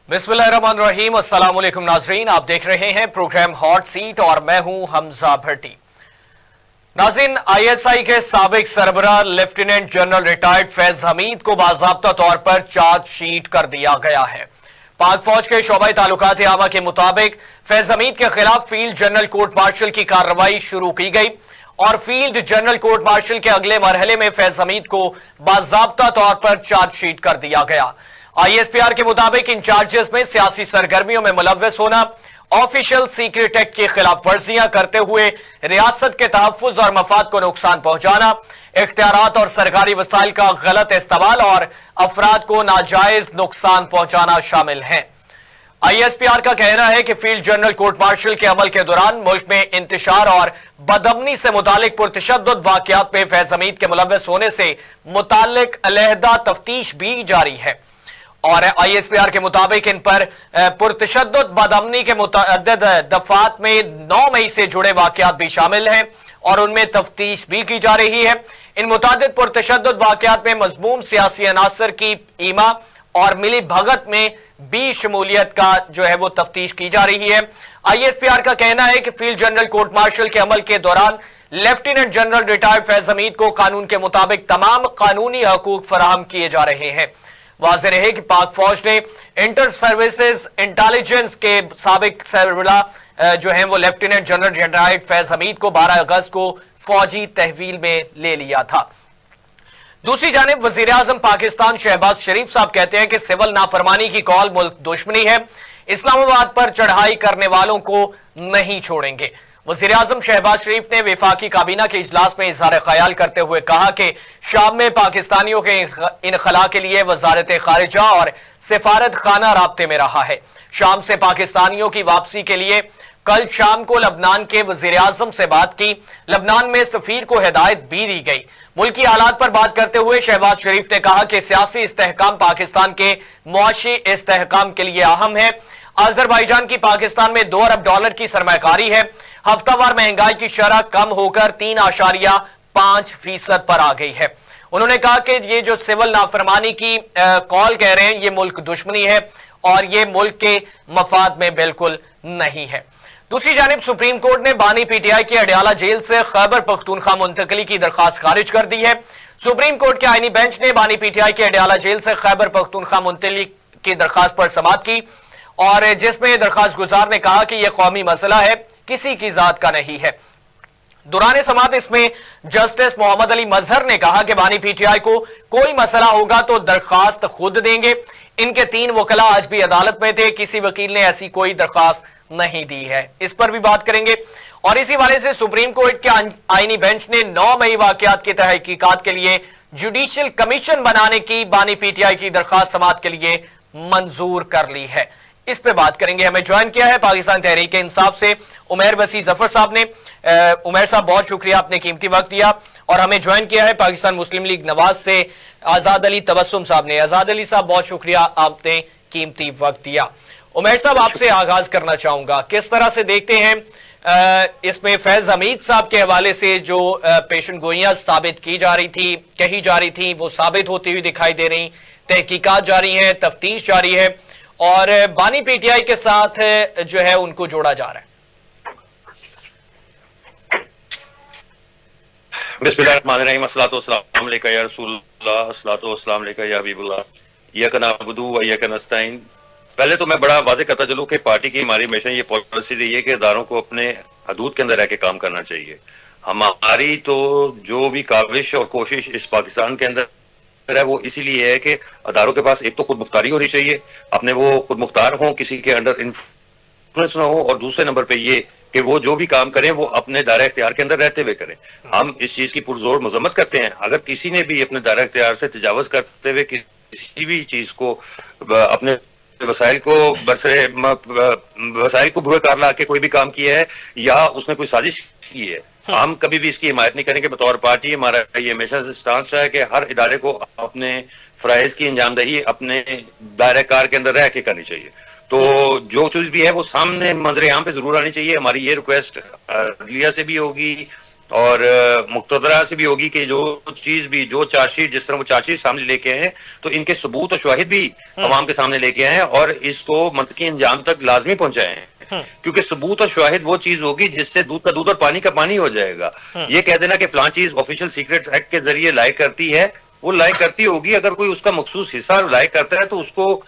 बिस्मिल्लाहिर्रहमानिर्रहीम। अस्सलाम वालेकुम नाजरीन, आप देख रहे हैं प्रोग्राम हॉट सीट और मैं हूं हमजा भट्टी। नाज़रीन, आईएसआई के साबिक सरबराह lieutenant general retired Faiz Hameed को बाज़ाब्ता तौर पर चार्जशीट कर दिया गया है। पाक फौज के शोबा ताल्लुकात आमा के मुताबिक फैज हमीद के खिलाफ फील्ड जनरल कोर्ट मार्शल की कार्रवाई शुरू की गई और फील्ड जनरल कोर्ट मार्शल के अगले मरहले में फैज हमीद को बाज़ाब्ता तौर पर चार्जशीट कर दिया गया। आईएसपीआर के मुताबिक इन चार्जेस में सियासी सरगर्मियों में मुलव्वस होना, ऑफिशियल सीक्रेट एक्ट की खिलाफ वर्जियां करते हुए रियासत के तहफ्फुज और मफाद को नुकसान पहुंचाना, इख्तियारात और सरकारी वसाइल का गलत इस्तेमाल और अफराद को नाजायज नुकसान पहुंचाना शामिल है। आईएसपीआर का कहना है कि फील्ड जनरल कोर्ट मार्शल के अमल के दौरान मुल्क में इंतशार और बदअमनी से मुतालिक पुरतशद्दुद वाकयात में फैज हमीद के मुलव्वस होने से मुतालिक अलहदा तफ्तीश भी जारी है और आईएसपीआर के मुताबिक इन पर पुरतशद्दुद बदअमनी के मुतअद्दिद दफात में 9 मई से जुड़े वाकयात भी शामिल हैं और उनमें तफ्तीश भी की जा रही है। इन मुतअद्दिद पुरतशद्दुद वाकयात में मज़मूम सियासी अनासर की ईमा और मिली भगत में भी शमूलियत का जो है वो तफ्तीश की जा रही है। आईएसपीआर का कहना है कि फील्ड जनरल कोर्ट मार्शल के अमल के दौरान lieutenant general retired Faiz Hameed को कानून के मुताबिक तमाम कानूनी हकूक फराहम किए जा रहे हैं। वाज़ेह रहे कि पाक फौज ने इंटर सर्विसेज इंटेलिजेंस के साबिक सरबराह जो है वो lieutenant general retired Faiz Hameed को 12 अगस्त को फौजी तहवील में ले लिया था। दूसरी जानिब वजीर आजम पाकिस्तान शहबाज शरीफ साहब कहते हैं कि सिविल नाफरमानी की कॉल मुल्क दुश्मनी है, इस्लामाबाद पर चढ़ाई करने वालों को नहीं छोड़ेंगे। वज़ीर आज़म शहबाज शरीफ ने वफाकी काबीना के इजलास में इजहार ख्याल करते हुए कहा कि शाम में पाकिस्तानियों के इनखला के लिए वजारत खारिजा और सिफारत खाना राब्ते में रहा है। शाम से पाकिस्तानियों की वापसी के लिए कल शाम को लबनान के वज़ीर आज़म से बात की। लबनान में सफीर को हिदायत भी दी गई। मुल्की हालात पर बात करते हुए शहबाज शरीफ ने कहा कि सियासी इस्तेहकाम पाकिस्तान के मुआशी इस्तेहकाम के लिए अहम है। अजरबैजान की पाकिस्तान में 2 अरब डॉलर की सरमायाकारी है। हफ्तावार महंगाई की शरह कम होकर 3.5% पर आ गई है। उन्होंने कहा कि ये जो सिविल नाफरमानी की कॉल कह रहे हैं ये मुल्क दुश्मनी है और ये मुल्क के मफाद में बिल्कुल नहीं है। दूसरी जानिब सुप्रीम कोर्ट ने बानी पीटीआई की अडयाला जेल से खैबर पख्तूनख्वा मुंतकली की दरखास्त खारिज कर दी है। सुप्रीम कोर्ट के आईनी बेंच ने बानी पीटीआई की अडयाला जेल से खैबर पख्तूनख्वा मुंतकली की दरखास्त पर समाअत की और जिसमें दरखास्त गुजार ने कहा कि यह कौमी मसला है, किसी की जात का नहीं है। दुराने समाअत इसमें जस्टिस मोहम्मद अली मजहर ने कहा कि बानी पीटीआई को कोई मसला होगा तो दरखास्त खुद देंगे। इनके 3 वकला आज भी अदालत में थे, किसी वकील ने ऐसी कोई दरखास्त नहीं दी है। इस पर भी बात करेंगे और इसी वाले से सुप्रीम कोर्ट के आईनी बेंच ने 9 मई वाकयात की तहकीकात के लिए जुडिशियल कमीशन बनाने की बानी पीटीआई की दरखास्त समाअत के लिए मंजूर कर ली है। इस पे बात करेंगे। हमें ज्वाइन किया है पाकिस्तान तहरीक इंसाफ से उमैर वसी जफर साहब ने। उमैर साहब बहुत शुक्रिया, आपने कीमती वक्त दिया। और हमें ज्वाइन किया है पाकिस्तान मुस्लिम लीग नवाज से आजाद अली तबस्सुम साहब ने। आजाद अली साहब बहुत शुक्रिया, आपने कीमती वक्त दिया। उमैर साहब आपसे आगाज करना चाहूंगा, किस तरह से देखते हैं इसमें फैज हमीद साहब के हवाले से जो पेशन गोइयां साबित की जा रही थी, कही जा रही थी, वो साबित होती हुई दिखाई दे रही, तहकीकात जारी है, तफ्तीश जारी है और बानी पीटीआई के साथ जो है उनको जोड़ा जा रहा है। बिस्मिल्लाहिर्रहमानिर्रहीम, अस्सलातु वस्सलामु अलैका या रसूलल्लाह, अस्सलातु वस्सलामु अलैका या हबीबुल्लाह, इय्याका नअबुदु व इय्याका नस्तईन। पहले तो मैं बड़ा वाज़ेह करता चलूं कि पार्टी की हमारी हमेशा ये पॉलिसी रही है कि इदारों को अपने हदूद के अंदर रह के काम करना चाहिए। हमारी तो जो भी काविश और कोशिश इस पाकिस्तान के अंदर है वो इसीलिए है कि अदारों के पास एक तो खुद मुख्तारी होनी चाहिए, अपने वो खुद मुख्तार हों, किसी के अंडर इन्फ्लुएंस ना हो, और दूसरे नंबर पे ये कि वो जो भी काम करें वो अपने दायरा इख्तियार के अंदर रहते हुए करें। हम इस चीज की पुरजोर मजम्मत करते हैं। अगर किसी ने भी अपने दायरा इख्तियार से तजावज करते हुए किसी भी चीज को अपने वसाइल को बुरे कार ला के कोई भी काम किया है या उसने कोई साजिश की है, हम कभी भी इसकी हिमायत नहीं करेंगे। बतौर पार्टी हमारा ये हमेशा से स्टांस रहा है कि हर इदारे को अपने फराइज की अंजामदही अपने दायरे कार के अंदर रह के करनी चाहिए। तो जो चीज भी है वो सामने मंजरे आम पे जरूर आनी चाहिए। हमारी ये रिक्वेस्ट अदलिया से भी होगी, और मुक्तदरा से भी होगी कि जो चीज भी, जो चार्जशीट, जिस तरह वो चार्जशीट सामने लेके आए हैं, तो इनके सबूत और शवाहिद भी अवाम के सामने लेके आए हैं और इसको मंतकी अंजाम तक लाजमी पहुंचाए हैं। क्योंकि सबूत और शवाहिद वो चीज होगी जिससे दूध का दूध और पानी का पानी हो जाएगा। ये कह देना कि फलां चीज ऑफिशियल सीक्रेट्स एक्ट के जरिए लाइक करती है, वो लाइक करती होगी, अगर कोई उसका मखसूस हिस्सा लाइक करता है तो उसको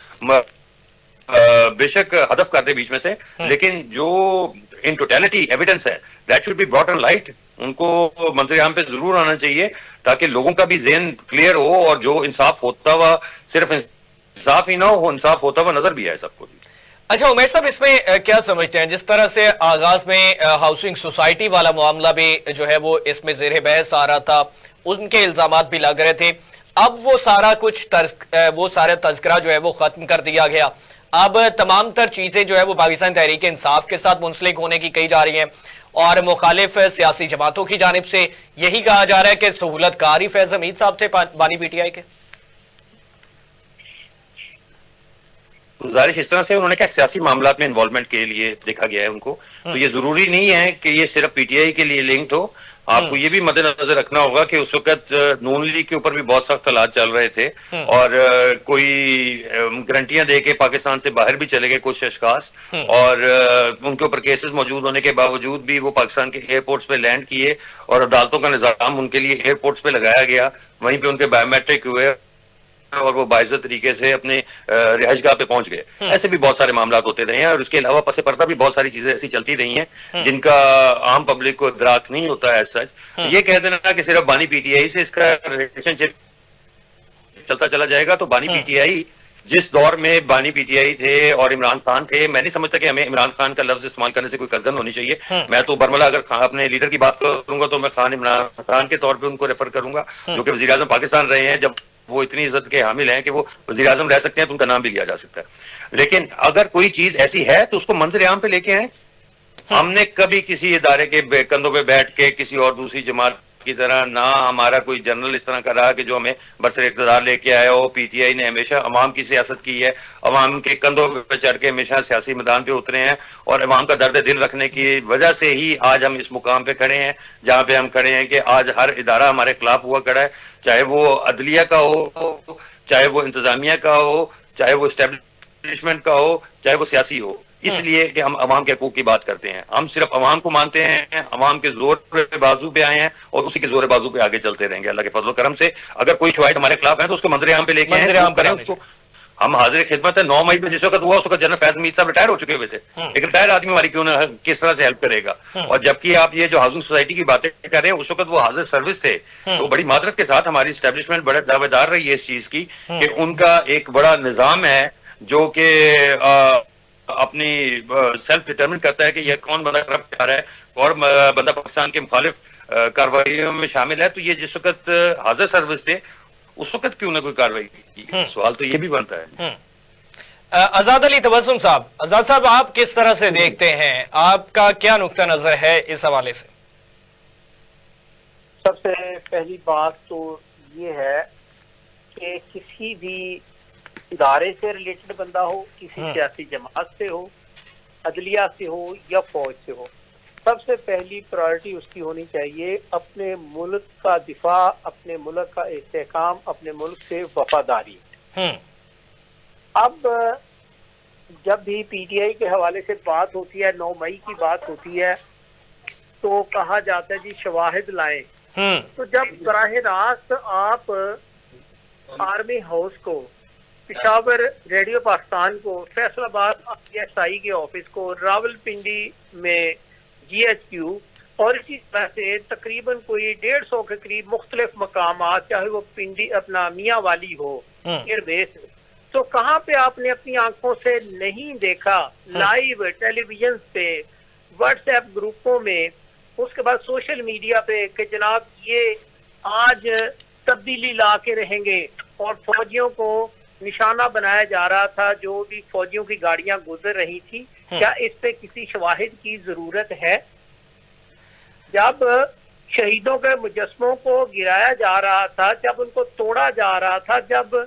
बेशक हदफ कर दे बीच में से, लेकिन जो इन टोटलिटी एविडेंस है that should be brought on light, उनको मंजर आम पे जरूर आना चाहिए ताकि लोगों का भी ज़हन क्लियर हो और जो इंसाफ होता हुआ सिर्फ इंसाफ ही ना हो, इंसाफ होता हुआ नजर भी आए सबको भी। अच्छा उमेर साहब, इसमें क्या समझते हैं, जिस तरह से आगाज में हाउसिंग सोसाइटी वाला मामला भी जो है वो इसमें ज़ेरे बहस आ रहा था, उनके इल्जामात भी लग रहे थे, अब वो सारा कुछ वो सारा तज़किरा जो है वो खत्म कर दिया गया, अब तमाम तर चीजें जो है वो पाकिस्तान तहरीक इंसाफ के साथ मुंसलिक होने की कही जा रही हैं और मुखालिफ सियासी जमातों की जानिब से यही कहा जा रहा है कि सहूलतकार ही फैज हमीद साहब थे बानी पीटीआई के। गुजारिश इस तरह से उन्होंने क्या सियासी मामलात में इन्वॉल्वमेंट के लिए देखा गया है उनको, तो ये जरूरी नहीं है कि ये सिर्फ पीटीआई के लिए लिंक्ड हो। आपको ये भी मद्देनजर रखना होगा कि उस वक्त नून लीग के ऊपर भी बहुत सख्त हालात चल रहे थे और कोई गारंटियां दे के पाकिस्तान से बाहर भी चले गए कुछ अशखास और उनके ऊपर केसेस मौजूद होने के बावजूद भी वो पाकिस्तान के एयरपोर्ट्स पे लैंड किए और अदालतों का निजाम उनके लिए एयरपोर्ट्स पे लगाया गया, वहीं पे उनके बायोमेट्रिक हुए और वो बाइज्जत तरीके से अपने रिहाइशगाह पे पहुंच गए। ऐसे भी बहुत सारे मामला होते रहे हैं और उसके अलावा पसे पर्दा भी बहुत सारी चीजें ऐसी चलती रही हैं जिनका आम पब्लिक को इदराक नहीं होता है सच। ये कह देना कि सिर्फ बानी पीटीआई से इसका रिलेशनशिप चलता चला जाएगा, तो बानी पीटीआई जिस दौर में बानी पीटीआई थे और इमरान खान थे, मैं नहीं समझता कि हमें इमरान खान का लफ्ज इस्तेमाल करने से कोई कसगन होनी चाहिए। मैं तो बरमला अगर अपने लीडर की बात करूंगा तो मैं खान इमरान खान के तौर पे उनको रेफर करूंगा, जो कि वजीर आजम पाकिस्तान रहे हैं। जब वो इतनी इज्जत के हामिल हैं कि वो वजीर आजम रह सकते हैं तो उनका नाम भी लिया जा सकता है। लेकिन अगर कोई चीज ऐसी है तो उसको मंजर आम पे लेके आए। हमने कभी किसी इदारे के कंधों पे बैठ के किसी और दूसरी जमात की तरह, ना हमारा कोई जनरल इस तरह का रहा कि जो हमें बरसर इक़्तिदार लेके आया हो। पीटीआई ने हमेशा अवाम की सियासत की है, अवाम के कंधों पे चढ़ के हमेशा सियासी मैदान पे उतरे हैं और अवाम का दर्द दिल रखने की वजह से ही आज हम इस मुकाम पे खड़े हैं जहां पे हम खड़े हैं कि आज हर इदारा हमारे खिलाफ हुआ खड़ा है, चाहे वो अदलिया का हो, चाहे वो इंतजामिया का हो, चाहे वो एस्टेब्लिशमेंट का हो, चाहे वो सियासी हो। इसलिए कि हम अवाम के हकूक की बात करते हैं, हम सिर्फ अवाम को मानते हैं, अवाम के जोर पे बाजू पे आए हैं और उसी के जोर बाजू पे आगे चलते रहेंगे अल्लाह के फजल करम से। अगर कोई शवाहिद हमारे खिलाफ है तो उसको मंजर आम पे लेके आए, करें उसको। हम हाजिर खिदमत है। 9 मई पे जिस वक्त हुआ उस वक्त जनरल फैज हमीद साहब रिटायर हो चुके हुए थे। एक रिटायर आदमी हमारी क्यों ना किस तरह से हेल्प करेगा। और जबकि आप ये जो हाउसिंग सोसाइटी की बातें कर रहे हैं उस वक्त वो हाजिर सर्विस थे, तो बड़ी मादरत के साथ हमारी एस्टेब्लिशमेंट बड़े दावेदार रही है इस चीज की कि उनका एक बड़ा निजाम है जो कि अपनी सेल्फ डिटरमिन करता है कि यह कौन बंदा करप्ट कर रहा है और बंदा पाकिस्तान के मुखालिफ कार्रवाइयों में शामिल है। तो ये जिस वक्त हाजिर सर्विस थे उस वक्त क्यों ना कोई कार्रवाई की, सवाल तो ये भी बनता है। आजाद अली तबस्सुम साहब, आजाद साहब आप किस तरह से देखते हैं, आपका क्या नुक्ता नजर है इस हवाले से? सबसे पहली बात तो ये है कि किसी भी इदारे से रिलेटेड बंदा हो, किसी सियासी जमात से हो, अदलिया से हो या फौज से हो, सबसे पहली प्रायोरिटी उसकी होनी चाहिए अपने मुल्क का दिफा, अपने मुल्क का इस्तेहकाम, अपने मुल्क से वफादारी। अब जब भी पीटीआई के हवाले से बात होती है, 9 मई की बात होती है, तो कहा जाता है जी शवाहिद लाएं। तो जब बराह रास्त आप आर्मी हाउस को, पिशावर रेडियो पाकिस्तान को, फैसलाबाद ISI के ऑफिस को, रावलपिंडी में GHQ और इसी तरह से तकरीबन कोई 150 के करीब मुख्तलिफ मकामात, चाहे वो पिंडी अपना मियाँ वाली हो एयरबेस, तो कहाँ पे आपने अपनी आंखों से नहीं देखा, लाइव टेलीविजन पे, व्हाट्सएप ग्रुपों में, उसके बाद सोशल मीडिया पे कि जनाब ये आज तब्दीली ला के रहेंगे और फौजियों को निशाना बनाया जा रहा था, जो भी फौजियों की गाड़ियां गुजर रही थी। क्या इस पे किसी शवाहिद की जरूरत है? जब शहीदों के मुजस्मों को गिराया जा रहा था, जब उनको तोड़ा जा रहा था, जब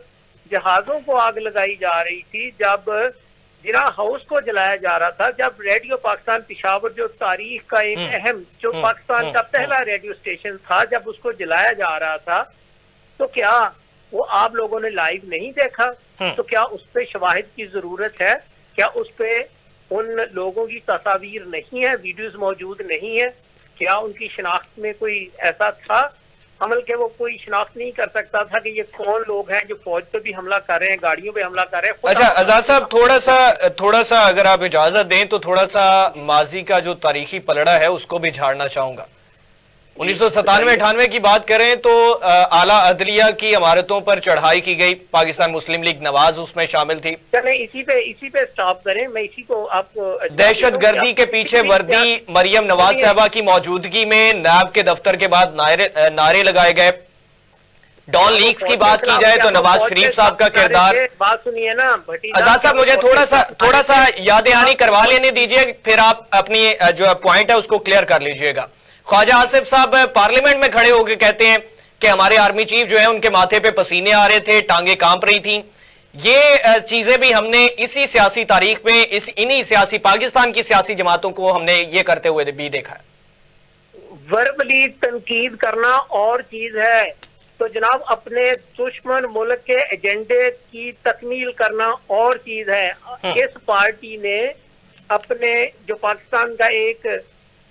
जहाजों को आग लगाई जा रही थी, जब जिना हाउस को जलाया जा रहा था, जब रेडियो पाकिस्तान पेशावर जो तारीख का एक अहम जो पाकिस्तान का पहला रेडियो स्टेशन था, जब उसको जलाया जा रहा था, तो क्या वो आप लोगों ने लाइव नहीं देखा? तो क्या उस पे शवाहिद की जरूरत है? क्या उस पे उन लोगों की तस्वीर नहीं है, वीडियोस मौजूद नहीं है? क्या उनकी शिनाख्त में कोई ऐसा था अमल के वो कोई शिनाख्त नहीं कर सकता था कि ये कौन लोग हैं जो फौज पे भी हमला कर रहे हैं, गाड़ियों पे हमला कर रहे हैं? अच्छा आजाद साहब, थोड़ा सा अगर आप इजाजत दें तो थोड़ा सा माजी का जो तारीखी पलड़ा है उसको भी झाड़ना चाहूंगा। 1997-98 की बात करें तो आला अदलिया की इमारतों पर चढ़ाई की गई, पाकिस्तान मुस्लिम लीग नवाज उसमें शामिल थी। चलें इसी पे स्टॉप करें, मैं इसी को आपको दहशत गर्दी के पीछे वर्दी मरियम नवाज साहबा की मौजूदगी में नैब के दफ्तर के बाद नारे लगाए गए। डॉन लीक्स की बात की जाए तो नवाज शरीफ साहब का किरदार, बात सुनिए ना आजाद साहब, मुझे थोड़ा सा याद दहानी करवा लेने दीजिए, फिर आप अपनी जो पॉइंट है उसको क्लियर कर लीजिएगा। ख्वाजा आसिफ साहब पार्लियामेंट में खड़े होकर कहते हैं कि हमारे आर्मी चीफ जो है उनके माथे पे पसीने आ रहे थे, टांगे कांप रही थी। ये चीजें भी हमने इसी सियासी तारीख में इन्हीं सियासी पाकिस्तान की सियासी जमातों को हमने ये करते हुए भी देखा है। वर्बली तनकीद करना और चीज है, तो जनाब अपने दुश्मन मुल्क के एजेंडे की तकमील करना और चीज है। इस पार्टी ने अपने जो पाकिस्तान का एक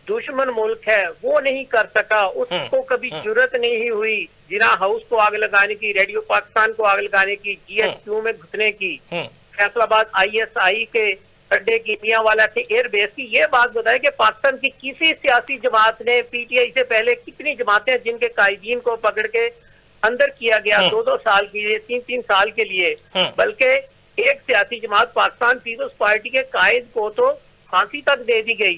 दुश्मन मुल्क है वो नहीं कर सका, उसको कभी जरूरत नहीं हुई जिना हाउस को आग लगाने की, रेडियो पाकिस्तान को आग लगाने की, GHQ में घुसने की, फैसलाबाद ISI के अड्डे की, मियांवाला के एयरबेस की। ये बात बताए कि पाकिस्तान की किसी सियासी जमात ने, PTI से पहले कितनी जमातें जिनके कायदीन को पकड़ के अंदर किया गया 2-2 साल के लिए, 3-3 साल के लिए, बल्कि एक सियासी जमात पाकिस्तान पीपल्स पार्टी के कायद को तो फांसी तक दे दी गई।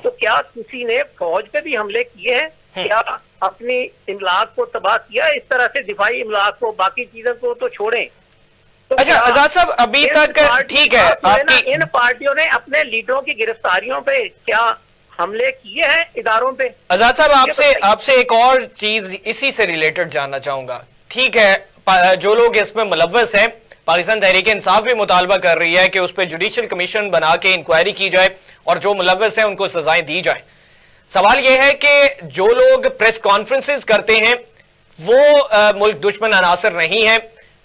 तो क्या किसी ने फौज पे भी हमले किए हैं? क्या अपनी इमलाक को तबाह किया? इस तरह से दिफाई इमलाक को, बाकी चीजों को तो छोड़ें। तो अच्छा आजाद साहब, अभी तक ठीक है आपकी इन पार्टियों ने अपने लीडरों की गिरफ्तारियों पे क्या हमले किए हैं इदारों पे? आजाद साहब आपसे एक और चीज इसी से रिलेटेड जानना चाहूंगा। ठीक है, जो लोग इसमें मुलव्वस हैं, पाकिस्तान तहरीक इंसाफ भी मुतालबा कर रही है कि उस पर जुडिशियल कमीशन बना के इंक्वायरी की जाए और जो मुलव्वस हैं उनको सजाएं दी जाए। सवाल यह है कि जो लोग प्रेस कॉन्फ्रेंसेस करते हैं वो मुल्क दुश्मन अनासर नहीं है,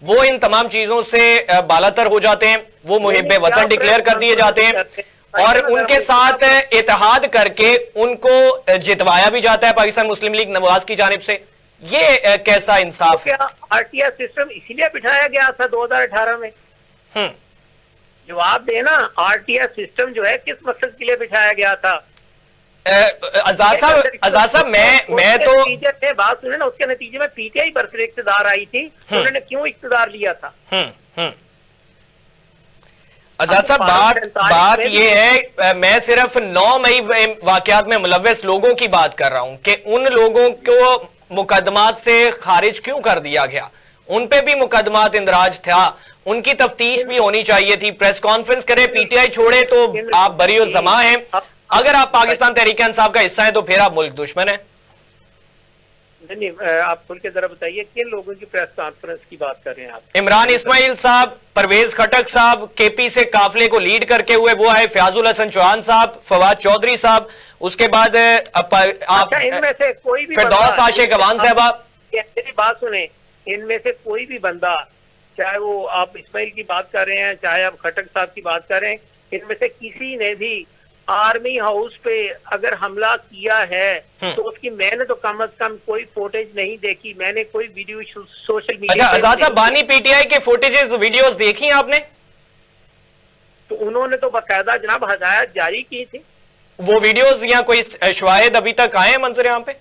वो इन तमाम चीजों से बालातर हो जाते हैं, वो मुहिब्बे वतन डिक्लेयर कर दिए जाते हैं और उनके साथ इत्तेहाद करके उनको जितवाया भी जाता है पाकिस्तान मुस्लिम लीग नवाज की जानिब से। ये कैसा इंसाफ है? क्या RTI सिस्टम इसीलिए बिठाया गया था 2018 में? जवाब देना, RTI सिस्टम जो है किस मकसद के लिए बिठाया गया था? आजाद साहब मैं तो बात सुने ना, उसके नतीजे में PTI बरसर इक़्तिदार आई थी, उन्होंने क्यों इक़्तिदार लिया था? आजाद साहब बात ये है, मैं सिर्फ 9 मई वाकयात में मुलव्वस लोगों की बात कर रहा हूं कि उन लोगों को मुकदमात से खारिज क्यों कर दिया गया, उन पे भी मुकदमात इंदराज था, उनकी तफ्तीश भी होनी चाहिए थी। प्रेस कॉन्फ्रेंस करे, PTI छोड़े तो आप बरी जमा हैं, अगर आप पाकिस्तान तहरीक इंसाफ का हिस्सा है तो फिर आप मुल्क दुश्मन है। नहीं, आप खुल के जरा बताइए किन लोगों की प्रेस कॉन्फ्रेंस की बात कर रहे हैं आप? इमरान इस्माइल साहब, परवेज खटक साहब, KP से काफिले को लीड करके हुए वो है फयाजुल हसन चौहान साहब, फवाद चौधरी साहब, उसके बाद आप इनमें से कोई भी फिरदौस आशिक अवान साहबा। मेरी बात सुने, इनमें से कोई भी बंदा, चाहे वो आप इस्माइल की बात कर रहे हैं, चाहे आप खटक साहब की बात कर रहे हैं, इनमें से किसी ने भी आर्मी हाउस पे अगर हमला किया है तो उसकी मैंने तो कम से कम कोई फुटेज नहीं देखी, मैंने कोई वीडियो सोशल मीडिया। अच्छा आजाद साहब, बानी PTI के फुटेजेस वीडियोस देखी आपने? तो उन्होंने तो बाकायदा जनाब हदायत जारी की थी। वो वीडियोस या कोई शवाहिद अभी तक आए हैं मंजर यहाँ पे?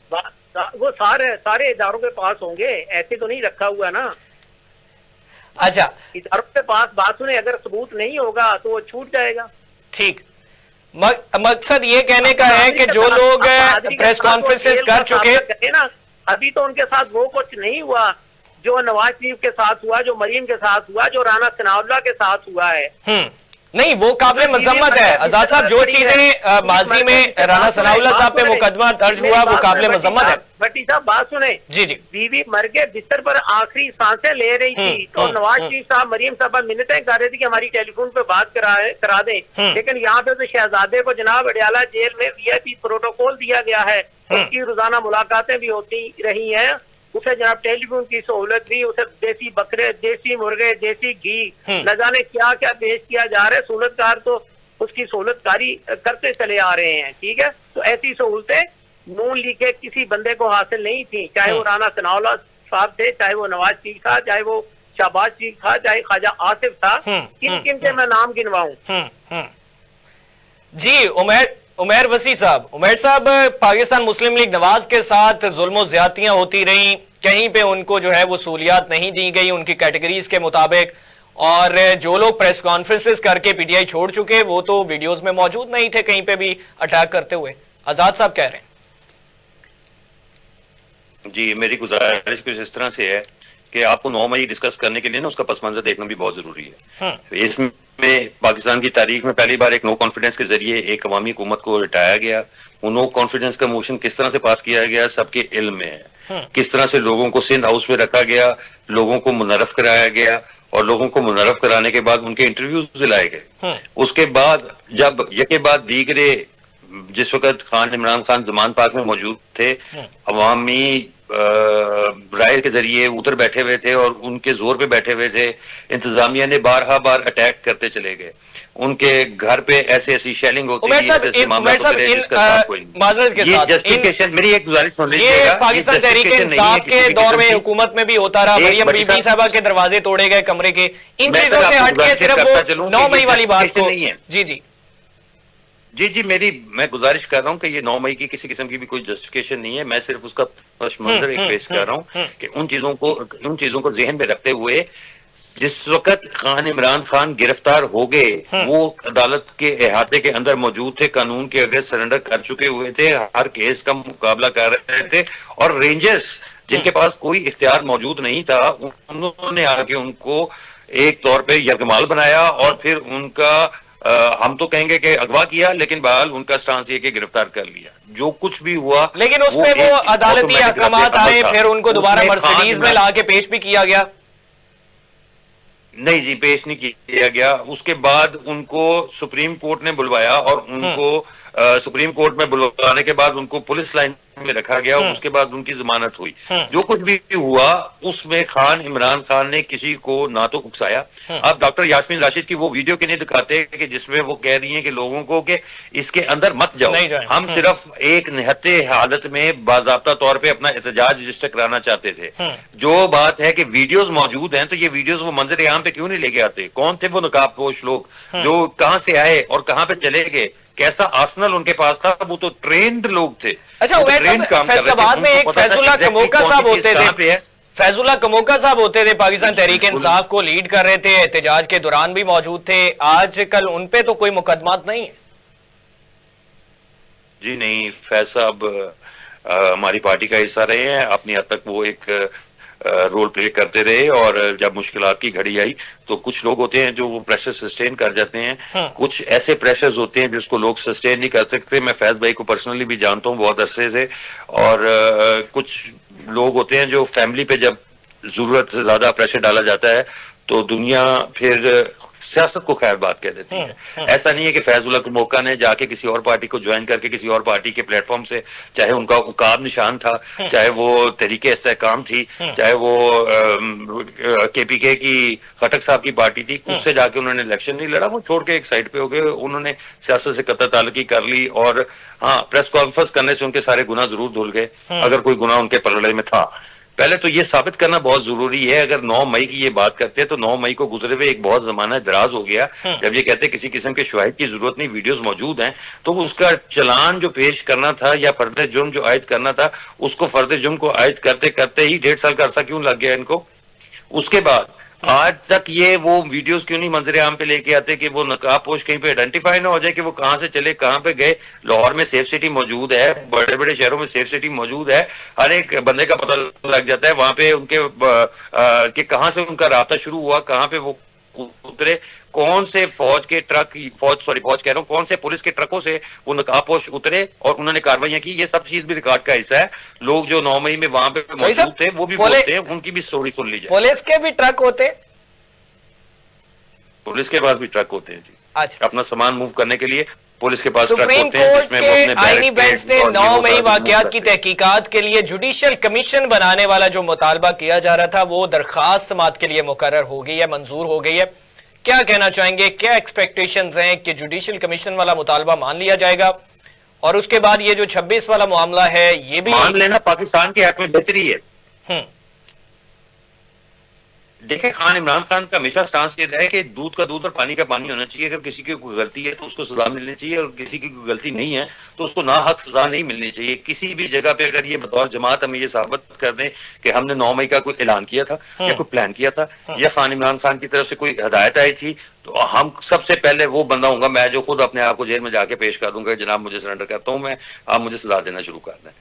वो सारे इदारों के पास होंगे, ऐसे तो नहीं रखा हुआ ना। अच्छा, इदारों के पास बात सुने, अगर सबूत नहीं होगा तो वो छूट जाएगा। ठीक, मकसद ये कहने का है कि जो लोग प्रेस कॉन्फ्रेंसेस कर चुके ना, अभी तो उनके साथ वो कुछ नहीं हुआ जो नवाज शरीफ के साथ हुआ, जो मरीम के साथ हुआ, जो राना सनाउल्लाह के साथ हुआ है। नहीं, वो काबिल मजम्मत है आजाद साहब। जो चीजें माजी में राना सनाउल्लाह साहब पे मुकदमा दर्ज हुआ वो काबिल मजम्मत है। भट्टी साहब बात सुने। जी जी। बीवी मर के बिस्तर पर आखिरी सांसें ले रही थी तो नवाज शरीफ साहब मरियम साहब मिन्नतें कर रहे थे कि हमारी टेलीफोन पे बात करा दें, लेकिन यहाँ पे तो शहजादे को जनाब अडयाला जेल में VIP प्रोटोकॉल दिया गया है, उसकी रोजाना मुलाकातें भी होती रही हैं, उसे जनाब टेलीफोन की सहूलत भी, उसे देसी बकरे, देसी मुर्गे, देसी घी, न जाने क्या क्या पेश किया जा रहा है। सहूलतकार तो उसकी सहूलतकारी करते चले आ रहे हैं। ठीक है, तो ऐसी सहूलतें नून लीग के किसी बंदे को हासिल नहीं थी, चाहे वो राना सनाउल्लाह साहब थे, चाहे वो नवाज शरीफ था, चाहे वो शहबाज शरीफ था, चाहे ख्वाजा आसिफ था। किन किन के मैं नाम गिनवाऊं? जी उमैर वसी साहब, उमैर साहब, पाकिस्तान मुस्लिम लीग नवाज के साथ जुल्म ज्यादतियां होती रही, कहीं पे उनको जो है वो सहूलियात नहीं दी गई उनकी कैटेगरीज के मुताबिक, और जो लोग प्रेस कॉन्फ्रेंसेस करके PTI छोड़ चुके वो तो वीडियोस में मौजूद नहीं थे कहीं पे भी अटैक करते हुए। आजाद साहब कह रहे हैं। जी, मेरी गुजारिश कुछ इस तरह से है कि आपको 9 मई डिस्कस करने के लिए ना उसका पस मंजर देखना भी बहुत जरूरी है। इसमें पाकिस्तान की तारीख में पहली बार एक नो कॉन्फिडेंस के जरिए एक अवामी हुकूमत को हटाया गया। वो नो कॉन्फिडेंस का मोशन किस तरह से पास किया गया सबके इल्म में है। किस तरह से लोगों को सिंध हाउस में रखा गया, लोगों को मुनर्रफ कराया गया, और लोगों को मुनर्रफ कराने के बाद उनके इंटरव्यूज दिलाए गए। उसके बाद जब यके बाद दीगरे जिस वक्त खान इमरान खान जमान पाक में मौजूद थे, अवामी राय के जरिए उधर बैठे हुए थे और उनके जोर पे बैठे हुए थे, इंतजामिया ने बार अटैक करते चले गए, उनके घर पे ऐसी शेलिंग होती थी, जस्टिफिकेशन। मेरी एक गुजारिश सुन लीजिएगा, पाकिस्तान तहरीक इंसाफ के दौर में हुकूमत में भी होता रहा, मरियम बीबी साहबा के दरवाजे तोड़े गए कमरे के, इन चीजों से हटके सिर्फ वो 9 मई वाली बात को। जी, मैं गुजारिश कर रहा हूं कि ये 9 मई की किसी किस्म की भी कोई जस्टिफिकेशन नहीं है। मैं सिर्फ उसका पस मंजर एक पेश कर रहा हूं कि उन चीजों को जहन में रखते हुए जिस वक्त खान इमरान खान गिरफ्तार हो गए, वो अदालत के अहाते के अंदर मौजूद थे, कानून के आगे सरेंडर कर चुके हुए थे, हर केस का मुकाबला कर रहे थे, और रेंजर्स जिनके पास कोई इख्तियार मौजूद नहीं था उन्होंने आके उनको एक तौर पे यरगमाल बनाया और फिर उनका हम तो कहेंगे कि अगवा किया, लेकिन बहरहाल उनका स्टांस ये कि गिरफ्तार कर लिया। जो कुछ भी हुआ, लेकिन उसमें वो अदालती अहकामात आए, फिर उनको दोबारा मर्सिडीज में लाके पेश भी किया गया। नहीं जी, पेश नहीं किया गया। उसके बाद उनको सुप्रीम कोर्ट ने बुलवाया और उनको सुप्रीम कोर्ट में बुलवाने के बाद उनको पुलिस लाइन में रखा गया और उसके बाद उनकी जमानत हुई। जो कुछ भी हुआ उसमें खान इमरान खान ने किसी को ना तो उकसाया। अब डॉक्टर यास्मीन राशिद की वो वीडियो क्यों नहीं दिखाते कि जिसमें वो कह रही हैं कि लोगों को कि इसके अंदर मत जाओ, हम सिर्फ एक निहत्ते हालत में बाज़ाब्ता तौर पे अपना एहतजाज रजिस्टर कराना चाहते थे। जो बात है कि वीडियोस मौजूद हैं, तो ये वीडियोस वो मंजर आम पे क्यों नहीं लेके आते? कौन थे वो नकाबपोश लोग जो कहां से आए और कहां पे चले गए? कैसा आर्सेनल उनके पास था? वो तो ट्रेंड लोग थे। अच्छा, फैसलाबाद में एक फैजुल्लाह कमोका साहब होते थे, फैजुल्लाह कमोका साहब होते थे, पाकिस्तान तहरीक इंसाफ को लीड कर रहे थे, एहतजाज के दौरान भी मौजूद थे। आजकल उन पे तो कोई मुकदमात नहीं है। जी नहीं, फैज साहब हमारी पार्टी का हिस्सा रहे हैं, अपनी हद तक वो एक रोल प्ले करते रहे, और जब मुश्किलात की घड़ी आई तो कुछ लोग होते हैं जो वो प्रेशर सस्टेन कर जाते हैं। कुछ ऐसे प्रेशर्स होते हैं जिसको लोग सस्टेन नहीं कर सकते। मैं फैज भाई को पर्सनली भी जानता हूँ बहुत अरसे से, और कुछ लोग होते हैं जो फैमिली पे जब जरूरत से ज्यादा प्रेशर डाला जाता है तो दुनिया फिर सियासत को खैर बात कह देती है। ऐसा नहीं है कि फैजुल्लाह कमोका ने जाके किसी और पार्टी को ज्वाइन करके किसी और पार्टी के प्लेटफॉर्म से, चाहे उनका उकाब निशान था, चाहे वो तहरीके इस्तेहकाम थी, चाहे वो KPK की खटक साहब की पार्टी थी, उससे जाके उन्होंने इलेक्शन नहीं लड़ा। वो छोड़ के एक साइड पे हो गए, उन्होंने सियासत से कतई ताल्लुकी कर ली, और हाँ, प्रेस कॉन्फ्रेंस करने से उनके सारे गुनाह जरूर धुल गए, अगर कोई गुनाह उनके पलड़े में था। पहले तो ये साबित करना बहुत जरूरी है। अगर 9 मई की ये बात करते हैं तो 9 मई को गुजरे हुए एक बहुत जमाना दराज हो गया जब ये कहते हैं किसी किस्म के शवाहिद की जरूरत नहीं, वीडियोस मौजूद हैं, तो उसका चलान जो पेश करना था या फर्द जुर्म जो आयद करना था, उसको फर्द जुर्म को आयद करते करते ही 1.5 साल का अरसा क्यों लग गया इनको? उसके बाद आज तक ये वो वीडियोस क्यों नहीं मंजरे आम पे लेके आते कि वो नकाबपोश कहीं पे आइडेंटिफाई ना हो जाए कि वो कहां से चले, कहां पे गए। लाहौर में सेफ सिटी मौजूद है, बड़े बड़े शहरों में सेफ सिटी मौजूद है, हर एक बंदे का पता लग जाता है वहां पे उनके कि कहां से उनका रास्ता शुरू हुआ, कहां पे वो उतरे, कौन से फौज कह रहा हूँ, कौन से पुलिस के ट्रकों से वो नकाबपोश उतरे और उन्होंने कार्रवाइयां की, ये सब चीज भी रिकॉर्ड का हिस्सा है। लोग जो 9 मई में वहां पे मौजूद थे वो भी बोलते हैं, उनकी भी स्टोरी सुन लीजिए। पुलिस के भी ट्रक होते, पुलिस के पास भी ट्रक होते हैं जी। अच्छा, अपना सामान मूव करने के लिए पुलिस के पास ट्रक सुप्रीम होते हैं, कोर्ट जिसमें वो के अपने आईनी बैरक्स बेंच ने और 9 मई ये वो वाकयात सारे की मूव करते हैं। तहकीकात के लिए जुडिशियल कमीशन बनाने वाला जो मुतालबा किया जा रहा था वो दरखास्त समाअत के लिए मुकर्रर हो गई है, मंजूर हो गई है। क्या कहना चाहेंगे, क्या एक्सपेक्टेशंस हैं कि जुडिशियल कमीशन वाला मुतालबा मान लिया जाएगा और उसके बाद ये जो 26 वाला मामला है ये भी मान लेना पाकिस्तान के हक में बेहतरी है। देखिए, खान इमरान खान का हमेशा स्टांस ये रहा है कि दूध का दूध और पानी का पानी होना चाहिए। अगर किसी की कोई गलती है तो उसको सजा मिलनी चाहिए, और किसी की कोई गलती नहीं है तो उसको ना हक सजा नहीं मिलनी चाहिए। किसी भी जगह पे अगर ये बतौर जमात हमें ये साबित कर दें कि हमने 9 मई का कोई ऐलान किया था या कोई प्लान किया था या खान इमरान खान की तरफ से कोई हदायत आई थी, तो हम सबसे पहले वो बंदा हूंगा मैं जो खुद अपने आप को जेल में जाके पेश कर दूंगा, जनाब मुझे सरेंडर करता हूं मैं, आप मुझे सजा देना शुरू कर दें।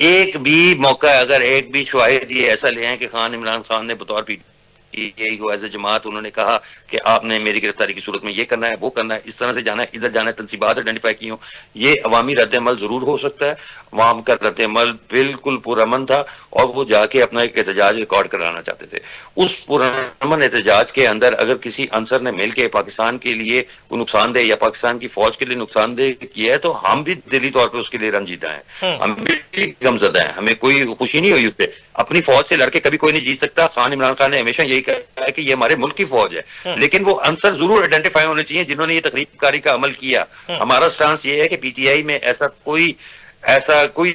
एक भी मौका, अगर एक भी शवाहिद ये ऐसा ले आए कि खान इमरान खान ने बतौर पीटीआई को एज ए जमात उन्होंने कहा कि आपने मेरी गिरफ्तारी की सूरत में ये करना है, वो करना है, इस तरह से जाना है, इधर जाना है, तनसीबात आइडेंटिफाई की हो, ये अवामी रद्द-ए-अमल जरूर हो सकता है। अवाम का रद्द-ए-अमल बिल्कुल पुरअमन था और वो जाके अपना एक एहतजाज रिकॉर्ड कराना चाहते थे। उस पुरअमन एहतजाज के अंदर अगर किसी अंसर ने मिलकर पाकिस्तान के लिए कोई नुकसानदेह या पाकिस्तान की फौज के लिए नुकसानदेह किया है तो हम भी दिली तौर पर उसके लिए रंजीदा हैं, हम भी गमजदा हैं, हमें कोई खुशी नहीं हुई उससे। अपनी फौज से लड़के कभी कोई नहीं जीत सकता। खान इमरान खान ने हमेशा यही कहा है कि ये हमारे मुल्क की फौज है, लेकिन वो अंसर जरूर आइडेंटिफाई होने चाहिए जिन्होंने ये तकरीबकारी का अमल किया। हमारा स्टांस ये है कि पीटीआई में ऐसा कोई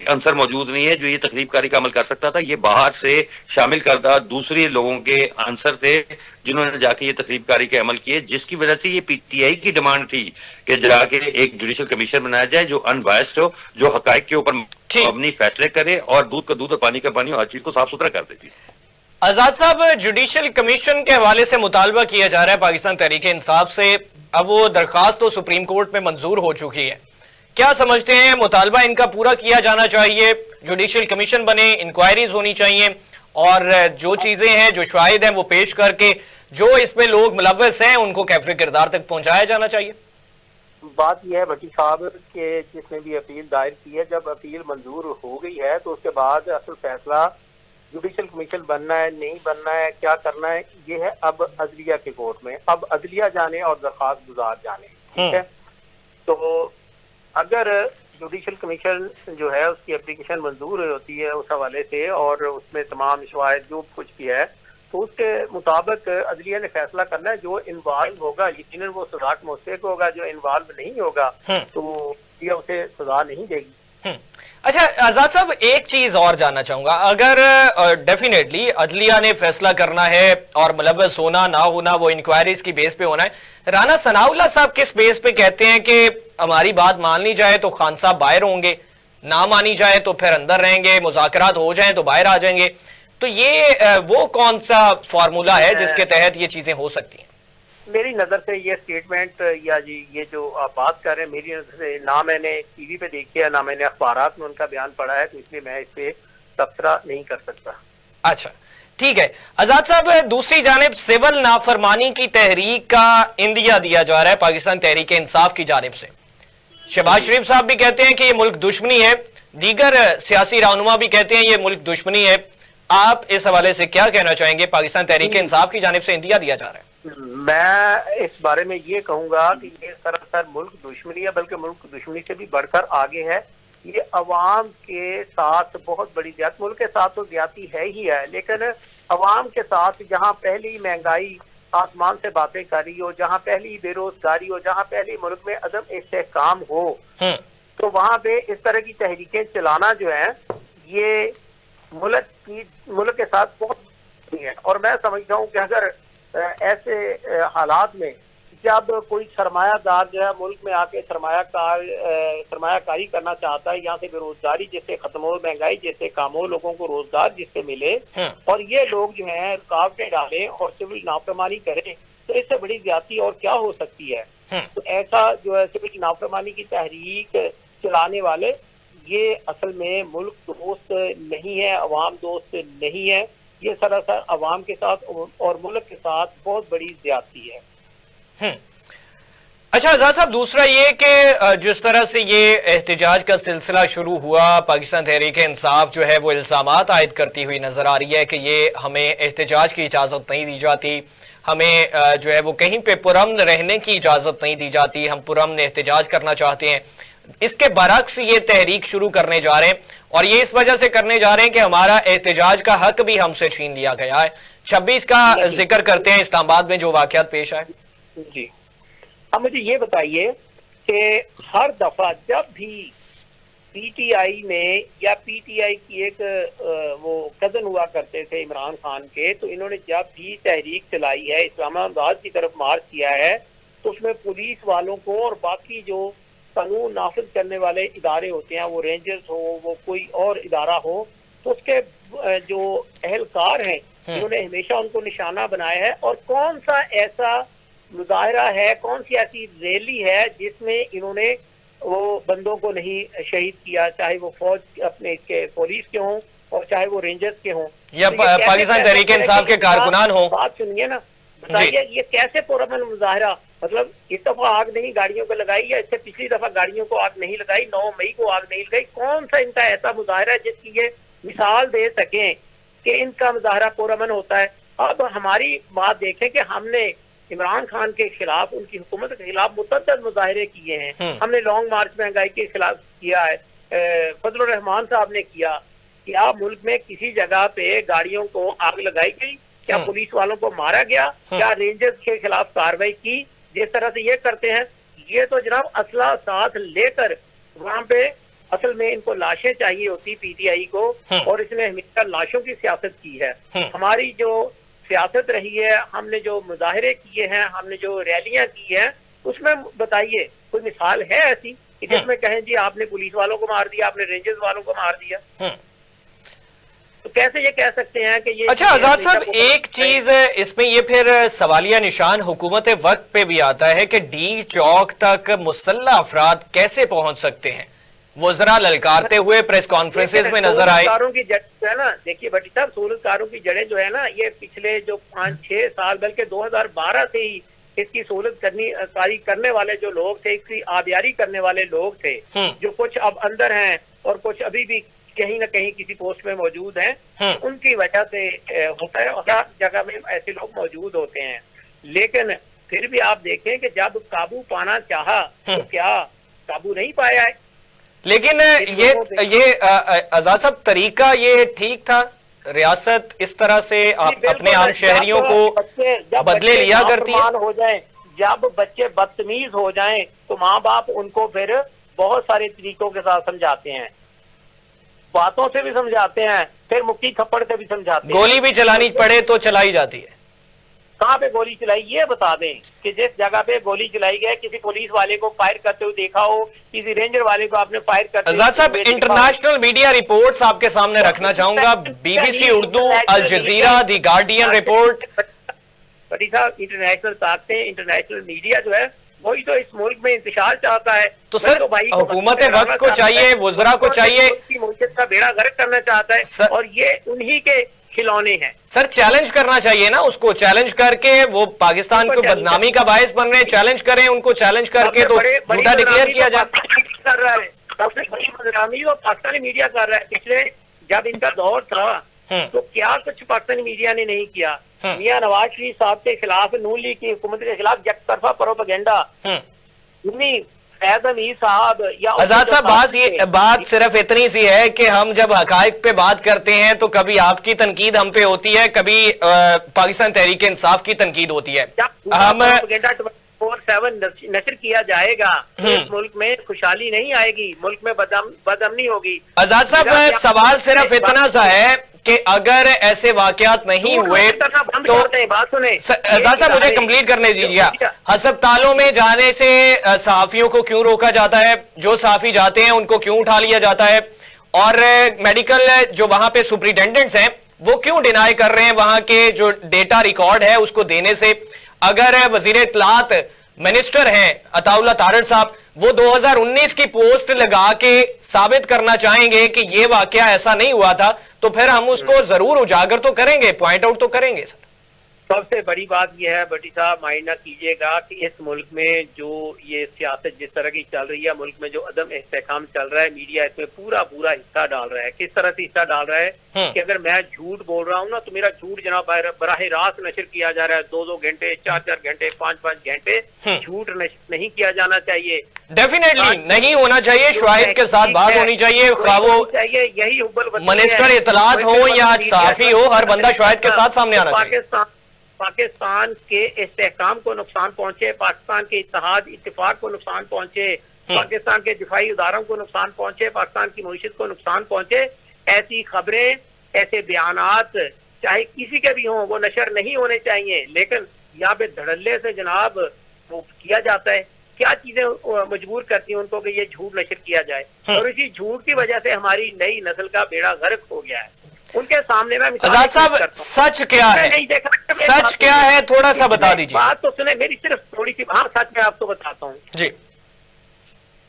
अंसर मौजूद नहीं है जो ये तकरीबकारी का अमल कर सकता था। ये बाहर से शामिल करदा दूसरे लोगों के अंसर थे जिन्होंने जाके ये तकरीबकारी के अमल किए, जिसकी वजह से ये पीटीआई की डिमांड थी कि जाके एक जुडिशियल कमीशन बनाया जाए जो अनबायस्ड हो, जो हकायक के ऊपर मबनी फैसले करे और दूध का दूध और पानी का पानी, हर चीज को साफ सुथरा कर देती। आजाद साहब, जुडिशियल कमीशन के हवाले से मुतालबा किया जा रहा है पाकिस्तान तहरीक इंसाफ से। अब वो दरखास्त तो सुप्रीम कोर्ट में मंजूर हो चुकी है, क्या समझते हैं मुतालबा इनका पूरा किया जाना चाहिए, जुडिशियल कमीशन बने, इंक्वायरीज होनी चाहिए और जो चीजें हैं, जो शाहिद हैं वो पेश करके जो इसमें लोग मुलव्वस हैं उनको कैफरे किरदार तक पहुंचाया जाना चाहिए? बात यह है भट्टी साहब के जिसने भी अपील दायर की है, जब अपील मंजूर हो गई है तो उसके बाद असल फैसला जुडिशियल कमीशन बनना है नहीं बनना है, क्या करना है, ये है अब अदलिया के कोर्ट में। अब अदलिया जाने और दरखास्त गुजार जाने, ठीक है। तो अगर जुडिशियल कमीशन जो है उसकी एप्लीकेशन मंजूर होती है उस हवाले से और उसमें तमाम शवाहिद जो कुछ भी है तो उसके मुताबिक अदलिया ने फैसला करना है। जो इन्वॉल्व होगा यकीनन वो सजा का मुस्तहिक होगा, जो इन्वॉल्व नहीं होगा तो ये उसे सजा नहीं देगी। अच्छा आजाद साहब, एक चीज और जानना चाहूंगा, अगर डेफिनेटली अदलिया ने फैसला करना है और मुलव्वस होना ना होना वो इंक्वायरीज की बेस पे होना है, राना सनाउल्लाह साहब किस बेस पे कहते हैं कि हमारी बात मान ली जाए तो खान साहब बाहर होंगे, ना मानी जाए तो फिर अंदर रहेंगे, मुज़ाकरात हो जाएं तो बाहर आ जाएंगे? तो ये वो कौन सा फार्मूला है जिसके तहत ये चीजें हो सकती हैं? मेरी नजर से ये स्टेटमेंट या जी ये जो आप बात कर रहे हैं, मेरी नजर से ना मैंने टीवी पे देखी है ना मैंने अखबारात में उनका बयान पढ़ा है, तो इसलिए मैं इस पे तबसरा नहीं कर सकता। अच्छा ठीक है। आजाद साहब, दूसरी जानिब सिविल नाफरमानी की तहरीक का इंदिया दिया जा रहा है पाकिस्तान तहरीक इंसाफ की जानिब से। शहबाज शरीफ साहब भी कहते हैं कि ये मुल्क दुश्मनी है, दीगर सियासी रहनुमा भी कहते हैं ये मुल्क दुश्मनी है। आप इस हवाले से क्या कहना चाहेंगे? पाकिस्तान तहरीक इंसाफ की जानिब से इंदिया दिया जा रहा है। मैं इस बारे में ये कहूंगा कि ये सरासर मुल्क दुश्मनी है, बल्कि मुल्क दुश्मनी से भी बढ़कर आगे है। ये अवाम के साथ बहुत बड़ी ज्यादती, मुल्क के साथ तो ज्यादती है ही है, लेकिन अवाम के साथ जहाँ पहली महंगाई आसमान से बातें कर रही हो, जहाँ पहली बेरोजगारी हो, जहाँ पहली मुल्क में अदम इस्तेहकाम हो, तो वहाँ पे इस तरह की तहरीकें चलाना जो है ये मुल्क के साथ बहुत है। और मैं समझता हूँ कि अगर ऐसे हालात में जब कोई सरमायादार जो है मुल्क में आके सरमायाकारी करना चाहता है, यहाँ से बेरोजगारी जिससे खत्म हो, महंगाई जिससे कम हो, लोगों को रोजगार जिससे मिले, और ये लोग जो हैं रुकावटें डालें और सिविल नाफरमानी करें, तो इससे बड़ी ज्यादती और क्या हो सकती है। तो ऐसा जो है सिविल नाफरमानी की तहरीक चलाने वाले ये असल में मुल्क दोस्त नहीं है, अवाम दोस्त नहीं है, ये सरासर अवाम के साथ और मुल्क के साथ बहुत बड़ी ज्यादती है। अच्छा आजाद साहब, दूसरा ये कि जिस तरह से ये एहतजाज का सिलसिला शुरू हुआ, पाकिस्तान तहरीक इंसाफ जो है वो इल्जामात आयद करती हुई नजर आ रही है कि ये हमें एहतजाज की इजाजत नहीं दी जाती, हमें जो है वो कहीं पे पुरअमन रहने की इजाजत नहीं दी जाती, हम पुरअमन एहतजाज करना चाहते हैं। इसके बरक्स ये तहरीक शुरू करने जा रहे हैं और ये इस वजह से करने जा रहे हैं कि हमारा एहतजाज का हक भी हमसे छीन लिया गया है। 26 का जिक्र करते हैं इस्लामाबाद में जो वाकयात पेश आए। जी, अब मुझे ये बताइए कि हर दफा जब भी पीटीआई में या पीटीआई की एक वो कजन हुआ करते थे इमरान खान के, तो इन्होंने जब भी तहरीक चलाई है, इस्लामाबाद की तरफ मार्च किया है, तो उसमें पुलिस वालों को और बाकी जो कानून नाफिज करने वाले इदारे होते हैं, वो रेंजर्स हो, वो कोई और इदारा हो, तो उसके जो अहलकार हैं उन्होंने हमेशा उनको निशाना बनाया है। और कौन सा ऐसा मुजाहरा है, कौन सी ऐसी रैली है जिसमें इन्होंने वो बंदों को नहीं शहीद किया, चाहे वो फौज अपने इसके पुलिस के हों और चाहे वो रेंजर्स के हों या तो पाकिस्तान तहरीक इंसाफ के कारकुनान हों। बात सुनिए ना, बताइए ये कैसे पुरअमन मुजाहरा, मतलब इस दफा आग नहीं गाड़ियों को लगाई या इससे पिछली दफा गाड़ियों को आग नहीं लगाई, 9 मई को आग नहीं लगाई, कौन सा इनका ऐसा मुजाहरा है जिसकी ये मिसाल दे सकें कि इनका मुजाहरा पुरअमन होता है। अब हमारी बात देखें कि हमने इमरान खान के खिलाफ, उनकी हुकूमत के खिलाफ मुतअद्दिद मुजाहरे किए हैं। हमने लॉन्ग मार्च महंगाई के खिलाफ किया है, फजलुर रहमान साहब ने किया। क्या मुल्क में किसी जगह पे गाड़ियों को आग लगाई गई? क्या पुलिस वालों को मारा गया? क्या रेंजर्स के खिलाफ कार्रवाई की? जिस तरह से ये करते हैं, ये तो जनाब असला साथ लेकर वहां पे, असल में इनको लाशें चाहिए होती पीटीआई को, और इसने हमेशा लाशों की सियासत की है। हमारी जो सियासत रही है, हमने जो मुजाहरे किए हैं, हमने जो रैलियां की हैं, उसमें बताइए कोई मिसाल है ऐसी कि जिसमें कहें जी आपने पुलिस वालों को मार दिया, आपने रेंजर्स वालों को मार दिया? तो कैसे ये कह सकते हैं कि ये? अच्छा आजाद साहब, एक चीज इसमें ये फिर सवालिया निशान हुकूमत वक्त पे भी आता है कि डी चौक तक मुसल्लह अफराद कैसे पहुंच सकते हैं? वज़रा ललकारते हुए प्रेस कॉन्फ्रेंसेस में नजर आए। की जड़ है ना, देखिए भट्टी साहब, सहूलतकारों की जड़ें जो है ना, ये पिछले जो 5-6 साल बल्कि 2012 से ही इसकी सहूलत करने वाले जो लोग थे, इसकी आबियारी करने वाले लोग थे, जो कुछ अब अंदर हैं और कुछ अभी भी कहीं ना कहीं किसी पोस्ट में मौजूद हैं, उनकी वजह से होता है। और हर जगह में ऐसे लोग मौजूद होते हैं, लेकिन फिर भी आप देखें कि जब काबू पाना चाहा तो क्या काबू नहीं पाया है। लेकिन ये आजाद साहब, तरीका ये ठीक था? रियासत इस तरह से अपने आम शहरियों को बदले लिया करती है। हो जाए, जब बच्चे बदतमीज हो जाएं, तो माँ बाप उनको फिर बहुत सारे तरीकों के साथ समझाते हैं, बातों से भी समझाते हैं, फिर मुक्की थप्पड़ से भी समझाते हैं। गोली भी चलानी पड़े तो चलाई जाती है। कहाँ पे गोली चलाई, ये बता दें कि जिस जगह पे गोली चलाई गई, किसी पुलिस वाले को फायर करते हुए देखा हो, किसी रेंजर वाले को आपने फायर करते हुए? आजाद साहब, इंटरनेशनल मीडिया रिपोर्ट्स आपके सामने रखना चाहूंगा। BBC उर्दू, अल जजीरा, दी गार्डियन रिपोर्ट। बड़ी साहब, इंटरनेशनल ताकतें, इंटरनेशनल मीडिया जो है वही तो इस मुल्क में इंतशार चाहता है। तो सर, हुकूमत वक्त को चाहिए, वज़रा को चाहिए, मुल्क का बेड़ा गर्क करना चाहता है, और ये उन्हीं के खिलौने हैं। सर, चैलेंज करना चाहिए ना उसको, चैलेंज करके वो पाकिस्तान को बदनामी का बायस बन रहे हैं, चैलेंज करें उनको, चैलेंज करके तो झूठा डिक्लेयर किया जाए। कर रहा है सबसे बड़ी बदनामी तो पाकिस्तानी मीडिया कर रहा है। पिछले जब इनका दौर था तो क्या कुछ पाकिस्तानी मीडिया ने नहीं किया? मियां नवाज शरीफ साहब के खिलाफ, नून लीग की हुकूमत के खिलाफ यकतरफा प्रोपेगेंडा, फैज हमीद साहब या आजाद साहब, बात सिर्फ इतनी सी है कि हम जब हकायक पे बात करते हैं तो कभी आपकी तनकीद हम पे होती है, कभी पाकिस्तान तहरीक इंसाफ की तनकीद होती है। हम 24/7 नशर किया जाएगा, इस मुल्क में खुशहाली नहीं आएगी, मुल्क में बदअमनी होगी। आजाद साहब, सवाल सिर्फ इतना सा है कि अगर ऐसे वाकयात नहीं हुए तो आजाद साहब मुझे कंप्लीट करने दीजिए। अस्पतालों में जाने से सहाफियों को क्यों रोका जाता है? जो सहाफी जाते हैं उनको क्यों उठा लिया जाता है? और मेडिकल जो वहां पे सुपरिटेंडेंट्स हैं वो क्यों डिनाई कर रहे हैं वहां के जो डेटा रिकॉर्ड है उसको देने से? अगर वजीर इत्तलात मिनिस्टर हैं अताउल्लाह तारड़ साहब, वो 2019 की पोस्ट लगा के साबित करना चाहेंगे कि ये वाकया ऐसा नहीं हुआ था, तो फिर हम उसको जरूर उजागर तो करेंगे, पॉइंट आउट तो करेंगे। सर सबसे बड़ी बात यह है भट्टी साहब, माइंड ना कीजिएगा कि इस मुल्क में जो ये सियासत जिस तरह की चल रही है, मुल्क में जो अदम इस्तेहकाम चल रहा है, मीडिया इसमें पूरा पूरा हिस्सा डाल रहा है। किस तरह से हिस्सा डाल रहा है कि अगर मैं झूठ बोल रहा हूँ ना तो मेरा झूठ जनाब बराह रास्त नशर किया जा रहा है। 2-2 घंटे, 4-4 घंटे, 5-5 घंटे झूठ नशर नहीं किया जाना चाहिए। डेफिनेटली नहीं होना चाहिए। शाहिद के साथ बात होनी चाहिए, खा वो यही मिनिस्टर इतलात हो या सहाफी हो, हर बंदा शाहिद के साथ सामने आना चाहिए। पाकिस्तान के इस्तेहकाम को नुकसान पहुंचे, पाकिस्तान के इत्तेहाद इत्तेफाक को नुकसान पहुंचे, पाकिस्तान के दिफाई इदारों को नुकसान पहुंचे, पाकिस्तान की मईशत को नुकसान पहुंचे, ऐसी खबरें, ऐसे बयानात चाहे किसी के भी हों वो नशर नहीं होने चाहिए। लेकिन यहाँ पे धड़ल्ले से जनाब वो किया जाता है। क्या चीजें मजबूर करती हैं उनको कि ये झूठ नशर किया जाए, और इसी झूठ की वजह से हमारी नई नस्ल का बेड़ा गर्क हो गया है। उनके सामने में आजाद साहब सच क्या है, सच क्या है थोड़ा सा बता दीजिए। बात तो सुने मेरी, सिर्फ थोड़ी सी। हाँ सच मैं आपको बताता हूँ जी।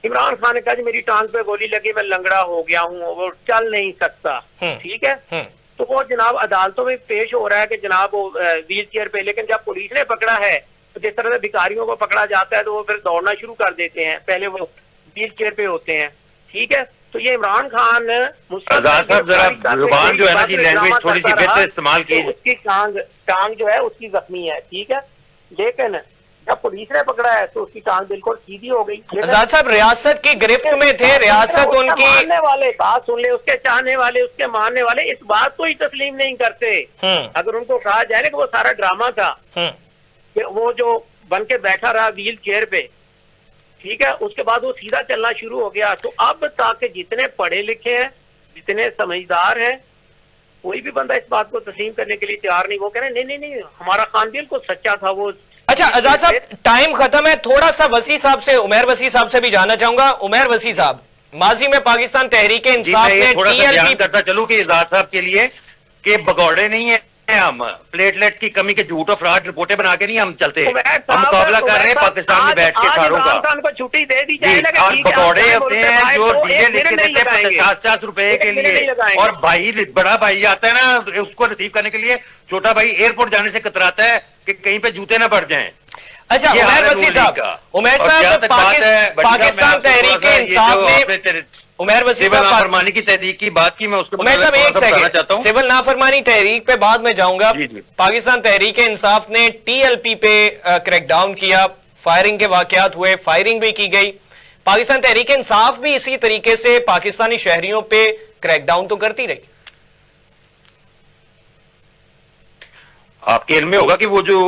इमरान खान ने कहा जी मेरी टांग पे गोली लगी, मैं लंगड़ा हो गया हूँ, वो चल नहीं सकता, ठीक है। तो वो जनाब अदालतों में पेश हो रहा है कि जनाब वो व्हील चेयर पे, लेकिन जब पुलिस ने पकड़ा है तो जिस तरह से भिखारियों को पकड़ा जाता है तो वो फिर दौड़ना शुरू कर देते हैं, पहले वो व्हील चेयर पे होते हैं, ठीक है। तो ये इमरान खान आजाद साहब जरा जुबान जो है ना जी, लैंग्वेज थोड़ी सी बेहतर इस्तेमाल की। उसकी टांग जो है उसकी जख्मी है, ठीक है, लेकिन जब पुलिस ने पकड़ा है तो उसकी टांग बिल्कुल सीधी हो गई। आजाद साहब रियासत की गिरफ्त में थे, रियासत उनकी मानने वाले, बात सुन ले, उसके चाहने वाले, उसके मानने वाले इस बात को ही तस्लीम नहीं करते। अगर उनको कहा जाए ना कि वो सारा ड्रामा था, कि वो जो बन के बैठा रहा व्हील चेयर पे, ठीक है, उसके बाद वो सीधा चलना शुरू हो गया। तो अब तक जितने पढ़े लिखे हैं, जितने समझदार हैं, कोई भी बंदा इस बात को तस्लीम करने के लिए तैयार नहीं। वो कह रहे नहीं नहीं नहीं, हमारा खान बिल्कुल सच्चा था वो। अच्छा आजाद साहब टाइम खत्म है, थोड़ा सा वसी साहब से, उमर वसी साहब से भी जानना चाहूंगा। उमर वसी साहब, माजी में पाकिस्तान तहरीक इंसाफ ने थोड़ा सा बयान करता चलूं कि आजाद साहब के लिए कि भगौड़े नहीं है हम, प्लेटलेट्स की कमी के झूठ और फ्रॉड रिपोर्टें बना के नहीं हम चलते, हम मुकाबला कर रहे हैं पाकिस्तान में बैठ के सारों का। छुट्टी दे दी जाए, और पकौड़े होते हैं जो डीजे लेके देते हैं 50-50 रुपए के लिए, और भाई बड़ा भाई आता है ना उसको रिसीव करने के लिए, छोटा भाई एयरपोर्ट जाने से कतराता है कि कहीं पे जूते ना पड़ जाएं। अच्छा उमर वसी साहब, उमर साहब पाकिस्तान तहरीक इंसाफ ने उमर वसी सिविल नाफरमानी की तहरीक की बात की, मैं उसको उमर साहब एक सेकंड, सिविल नाफरमानी तहरीक पे बाद में जाऊंगा। पाकिस्तान तहरीक इंसाफ ने टीएलपी पे क्रैकडाउन किया, फायरिंग के वाकयात हुए, फायरिंग भी की गई। पाकिस्तान तहरीक इंसाफ भी इसी तरीके से पाकिस्तानी शहरियों पे क्रैकडाउन तो करती रही। आपके इल्म में होगा कि वो जो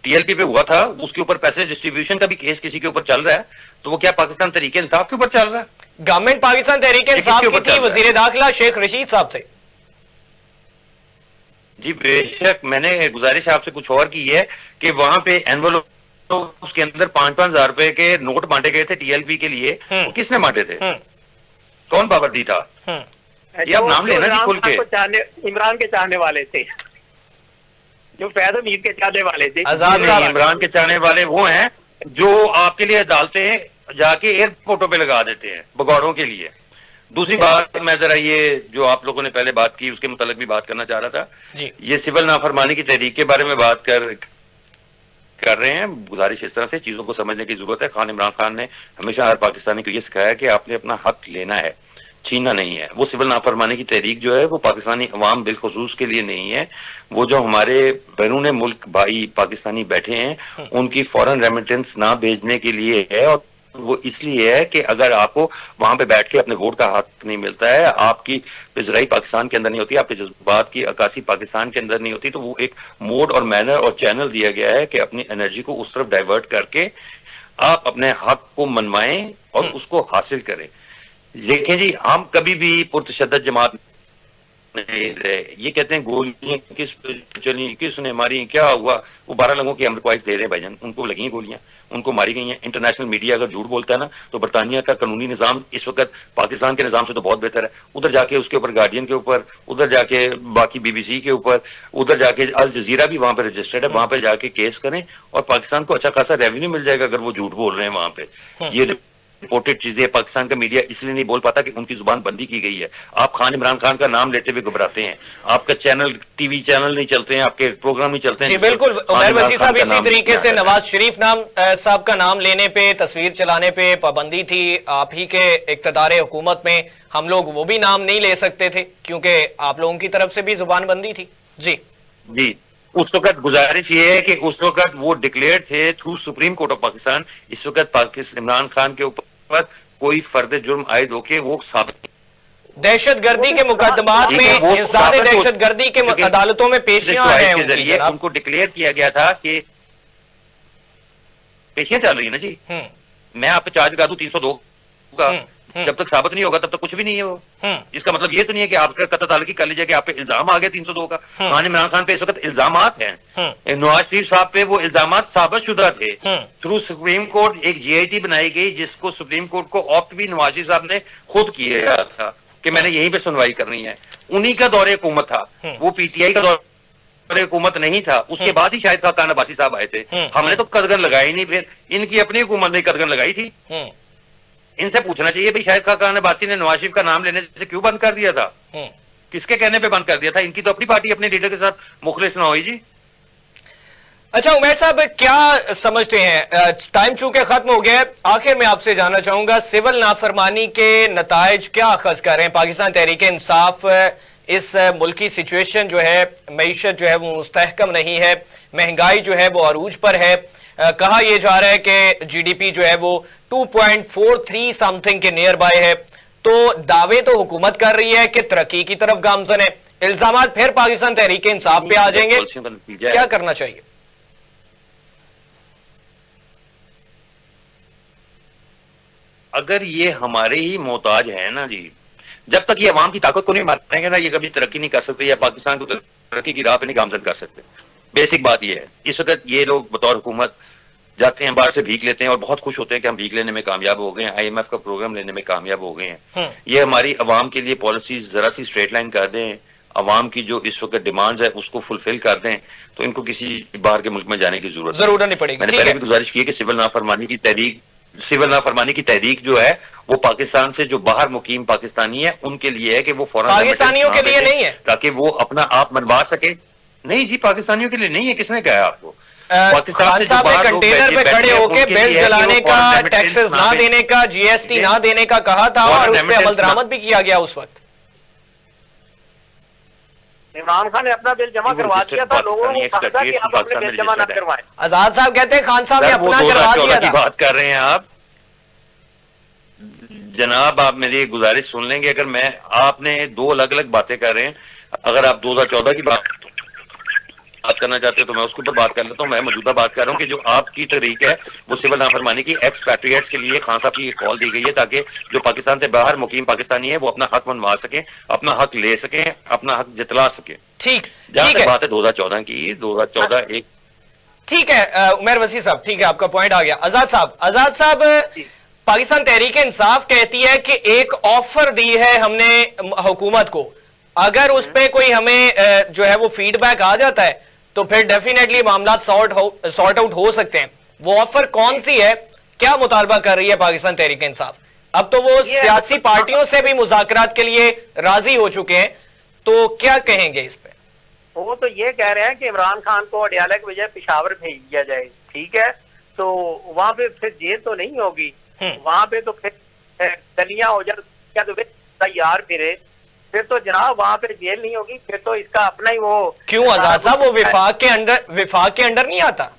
टीएलपी पे हुआ था उसके ऊपर पैसे डिस्ट्रीब्यूशन का भी केस किसी के ऊपर चल रहा है, तो वो क्या पाकिस्तान तहरीक इंसाफ के ऊपर चल रहा है? गवर्नमेंट पाकिस्तान तहरीक इंसाफ की थी, वजीर दाखिला शेख रशीद साहब थे। जी बेशक, मैंने गुजारिश आपसे कुछ और की है कि वहां पे एनवलप तो उसके अंदर 5-5 हजार रुपए के नोट बांटे गए थे टीएलपी के लिए, तो किसने बांटे थे? कौन पाबंदी था? ये आप नाम लेना जी खुल के। इमरान के चाहने वाले थे, जो फैज हमीद के चाहने वाले थे। इमरान के चाहने वाले वो हैं जो आपके लिए अदालतें जाके एयरपोर्टों पे लगा देते हैं भगौड़ों के लिए। दूसरी बात, मैं जरा ये जो आप लोगों ने पहले बात की उसके मुतालिक भी बात करना चाह रहा था जी। ये सिविल नाफरमानी की तहरीक के बारे में बात कर रहे हैं। गुजारिश इस तरह से चीजों को समझने की जरूरत है। खान इमरान खान ने हमेशा हर पाकिस्तानी को ये सिखाया कि आपने अपना हक लेना है, छीनना नहीं है। वो सिविल नाफरमानी की तहरीक जो है वो पाकिस्तानी अवाम बिलखुसूस के लिए नहीं है, वो जो हमारे बैरून मुल्क भाई पाकिस्तानी बैठे हैं उनकी फॉरेन रेमिटेंस ना भेजने के लिए है। और वो इसलिए है कि अगर आपको वहां पे बैठ के अपने वोट का हक नहीं मिलता है, आपकी पिजराई पाकिस्तान के अंदर नहीं होती, आपके जज्बात की अक्कासी पाकिस्तान के अंदर नहीं होती, तो वो एक मोड और मैनर और चैनल दिया गया है कि अपनी एनर्जी को उस तरफ डाइवर्ट करके आप अपने हक को मनवाएं और उसको हासिल करें। देखें जी, हम कभी भी पुरतशद्दद जमात नहीं रहे। ये कहते हैं गोलियां किस चली, किसने मारी, क्या हुआ? वो 12 लोगों की अमरक्वाइज दे रहे हैं भाईजान, उनको लगी हैं गोलियां, उनको मारी गई हैं। इंटरनेशनल मीडिया अगर झूठ बोलता है ना तो बरतानिया का कानूनी निजाम इस वक्त पाकिस्तान के निजाम से तो बहुत बेहतर है। उधर जाके उसके ऊपर गार्डियन के ऊपर, उधर जाके बाकी BBC के ऊपर, उधर जाके अल जजीरा भी वहां पे रजिस्टर्ड है, वहां पे जाके केस करें और पाकिस्तान को अच्छा खासा रेवेन्यू मिल जाएगा अगर वो झूठ बोल रहे हैं वहां पे। ये रिपोर्टेड चीजें पाकिस्तान का मीडिया इसलिए नहीं बोल पाता कि उनकी जुबान बंदी की गई है। आप खान इमरान खान का नाम लेते हुए घबराते हैं, आपका चैनल टीवी चैनल नहीं चलते हैं, आपके प्रोग्राम नहीं चलते हैं। जी बिल्कुल, उमर वसी साहब इसी तरीके से नवाज शरीफ साहब का नाम लेने पे, तस्वीर चलाने पे पाबंदी थी। आप ही के इक्तदार हुकूमत में हम लोग वो भी नाम नहीं ले सकते थे क्योंकि आप लोगों की तरफ से भी जुबान बंदी थी। जी जी, उस वक्त गुजारिश ये है कि उस वक्त वो डिक्लेयर थे through supreme court of Pakistan. इस वक्त पाकिस्तान इमरान खान के ऊपर कोई फर्द जुर्म आयद होके वो साबित दहशतगर्दी के मुकदमात में इंसदाद दहशतगर्दी के अदालतों में पेशियां हैं के जरिए उनको डिक्लेयर किया गया था कि पेशियां चल रही है ना जी। मैं आप पे चार्ज लगा दूं 302 का, जब तक साबित नहीं होगा तब तक कुछ भी नहीं है वो। इसका मतलब ये तो नहीं है कि आपका कत्ल ताल्लुकी कर लीजिए कि आप पे इल्जाम आ गया 302 का। खान इमरान खान पे इस वक्त इल्जामात हैं, नवाज शरीफ साहब पे वो इल्जामात साबित शुदा थे। थ्रू सुप्रीम कोर्ट एक GIT बनाई गई जिसको सुप्रीम कोर्ट को ऑप्ट भी नवाज शरीफ साहब ने खुद किया था कि मैंने यहीं पे सुनवाई करनी है। उन्हीं का दौरे हुकूमत था, वो PTI का दौरे हुकूमत नहीं था। उसके बाद ही शायद खान अब्बासी साहब आए थे। हमने तो कदगन लगाई नहीं, फिर इनकी अपनी हुकूमत ने कदगन लगाई थी। इनसे पूछना चाहिए भाई शाहिद खान अब्बासी ने नवाज शरीफ का नाम लेने से क्यों बंद कर दिया था, किसके कहने पे बंद कर दिया था? इनकी तो अपनी पार्टी अपने लीडर के साथ मुखलिस ना हुई जी। अच्छा उमर साहब क्या समझते हैं, टाइम चूंकि खत्म हो गया है, आखिर में आपसे जानना चाहूंगा सिविल नाफरमानी के नताइज क्या अखज कर रहे हैं? पाकिस्तान तहरीक इंसाफ इस मुल्की सिचुएशन जो है, मईशत जो है वो मुस्तहकम नहीं है, महंगाई जो है वो अरूज पर है, कहा यह जा रहा है कि GDP जो है वो 2.43 समथिंग के नियर बाय है। तो दावे तो हुकूमत कर रही है कि तरक्की की तरफ गामजन है, इल्जामात फिर पाकिस्तान तहरीक इंसाफ पे आ जाएंगे, क्या करना चाहिए? अगर ये हमारे ही मोहताज है ना जी, जब तक ये अवाम की ताकत को नहीं मारेंगे ना, ये कभी तरक्की नहीं कर सकते या पाकिस्तान को तरक्की की राह पे नहीं गामजन कर सकते। बेसिक बात ये है। इस वक्त ये लोग बतौर हुकूमत जाते हैं बाहर से भीख लेते हैं और बहुत खुश होते हैं कि हम भीख लेने में कामयाब हो गए हैं, IMF का प्रोग्राम लेने में कामयाब हो गए हैं। ये हमारी अवाम के लिए पॉलिसीज जरा सी स्ट्रेट लाइन कर दें, अवाम की जो इस वक्त डिमांड है उसको फुलफिल कर दें, तो इनको किसी बाहर के मुल्क में जाने की जरूरत नहीं पड़ेगी। मैंने पहले भी गुजारिश की है कि सिविल नाफरमानी की तहरीक जो है वो पाकिस्तान से जो बाहर मुकीम पाकिस्तानी है उनके लिए है कि वो फौरन पाकिस्तानियों के लिए नहीं है, ताकि वो अपना आप मनवा सके। नहीं जी, पाकिस्तानियों के लिए नहीं है। किसने कहा आपको? पाकिस्तान से कंटेनर पे खड़े होकर बिल जलाने का, टैक्सेस ना देने का, GST ना देने का कहा था और उस पर अमल दरामद भी किया गया। उस वक्त इमरान खान ने अपना बिल जमा करवा दिया था, लोगों को कहा था कि आप अपने बिल जमा ना करवाएं। आजाद साहब कहते हैं खान साहब ने अपना करवा दिया था। बात कर रहे हैं आप जनाब, आप मेरी गुजारिश सुन लेंगे। अगर मैं आपने दो अलग अलग बातें कर रहे हैं, अगर आप 2014 की बात करना चाहते हो तो मैं उसके ऊपर बात कर लेता हूं। मैं मौजूदा बात कर रहा हूं कि जो आपकी तहरीक है वो सिविल नाफरमानी की एक्सपैट्रिएट्स के लिए खान साहब की कॉल दी गई है ताकि जो पाकिस्तान से बाहर मुकीम पाकिस्तानी है वो अपना हक मनवा सके, अपना हक ले सके, अपना हक जितला सके। ठीक, जहां तक बात है 2014 की, 2014 एक ठीक है उमर वसी साहब, ठीक है आपका पॉइंट आ गया। आजाद साहब पाकिस्तान तहरीक इंसाफ कहती है कि एक ऑफर दी है हमने हुकूमत को, अगर उस पर कोई हमें जो है वो फीडबैक आ जाता है तो फिर डेफिनेटली मामला सॉर्ट आउट हो सकते हैं। वो ऑफर कौन सी है, क्या मुतालबा कर रही है पाकिस्तान तहरीक इंसाफ? अब तो वो सियासी पार्टियों से भी मुज़ाकरात के लिए राजी हो चुके हैं, तो क्या कहेंगे इस पे? वो तो ये कह रहे हैं कि इमरान खान को अडयाला के बजाय पिशावर भेज दिया जाए। ठीक है, तो वहां पे फिर जेल तो नहीं होगी, वहां पे तो फिर गलियां हो जाए तो तैयार फिर तो जनाब वहां पे जेल नहीं होगी, फिर तो इसका अपना ही वो। क्यों आजाद साहब, वो विफाक के अंडर नहीं आता?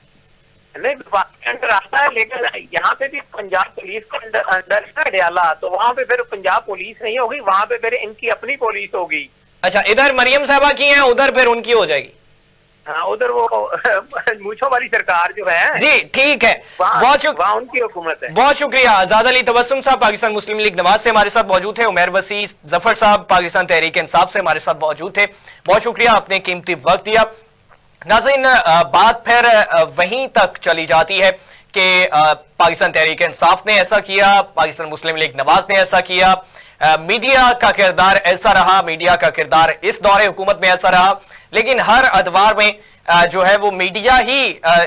नहीं, विफाक के अंडर आता है, लेकिन यहाँ पे भी पंजाब पुलिस के अंडर है अडयाला, तो वहां पे फिर पंजाब पुलिस नहीं होगी, वहां पे फिर इनकी अपनी पुलिस होगी। अच्छा, इधर मरियम साहबा की है, उधर फिर उनकी हो जाएगी। हाँ, उधर वो मूछों वाली सरकार जो है जी, ठीक है, वहाँ उनकी हुकूमत है। बहुत शुक्रिया। आजाद अली तबस्सुम साहब पाकिस्तान मुस्लिम लीग नवाज से हमारे साथ मौजूद थे, उमर वसी जफर साहब पाकिस्तान तहरीक इंसाफ से हमारे साथ मौजूद थे। बहुत शुक्रिया, आपने कीमती वक्त दिया। नाज़रीन, बात फिर वहीं तक चली जाती है कि पाकिस्तान तहरीक इंसाफ ने ऐसा किया, पाकिस्तान मुस्लिम लीग नवाज ने ऐसा किया, मीडिया का किरदार ऐसा रहा, मीडिया का किरदार इस दौरे हुकूमत में ऐसा रहा, लेकिन हर अदवार में जो है वो मीडिया ही